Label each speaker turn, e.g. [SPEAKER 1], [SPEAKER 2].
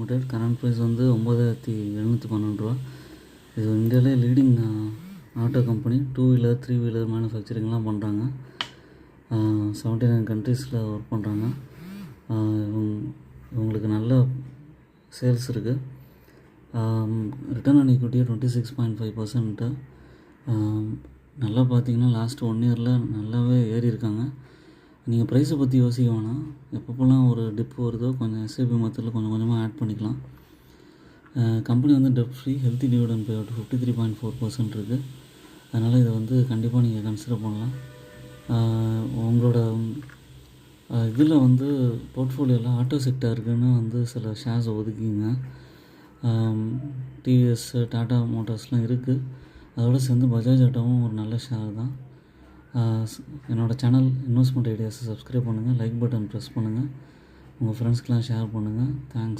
[SPEAKER 1] Limited. Current price வந்து 9712 ரூபா. இது இந்தியாவிலே leading auto company. 2 wheeler 3 wheeler மேனுஃபேக்சரிங்லாம் பண்ணுறாங்க. 79 கண்ட்ரீஸில் ஒர்க் பண்ணுறாங்க. இவங்களுக்கு நல்ல சேல்ஸ் இருக்குது. ரிட்டர்ன் ஆன் ஈக்விட்டியே 26.5%. நல்லா பார்த்தீங்கன்னா லாஸ்ட் 1 இயரில் நல்லாவே ஏறி இருக்காங்க. நீங்கள் ப்ரைஸை பற்றி யோசிக்க வேணாம். எப்பப்போலாம் ஒரு டிப் வருதோ கொஞ்சம் எஸ்ஐபி மெத்தடில் கொஞ்சம் கொஞ்சமாக ஆட் பண்ணிக்கலாம். கம்பெனி வந்து dead free, healthy dividend pay out 53.4% இருக்குது. அதனால் இதை வந்து கண்டிப்பாக நீங்கள் கன்சிடர் பண்ணலாம். உங்களோட இதில் வந்து போர்ட்ஃபோலியோவில் ஆட்டோ செக்டாருக்குன்னு வந்து சில ஷேர்ஸை ஒதுக்கிங்க. டிவிஎஸ், டாடா மோட்டார்ஸ்லாம் இருக்குது. அதோடு சேர்ந்து பஜாஜ் ஆட்டோவும் ஒரு நல்ல ஷேர் தான். என்னோடய சேனல் இன்வெஸ்ட்மெண்ட் ஐடியாஸை சப்ஸ்கிரைப் பண்ணுங்கள், லைக் பட்டன் ப்ரெஸ் பண்ணுங்கள், உங்கள் ஃப்ரெண்ட்ஸ்க்கெலாம் ஷேர் பண்ணுங்கள். தேங்க்ஸ்.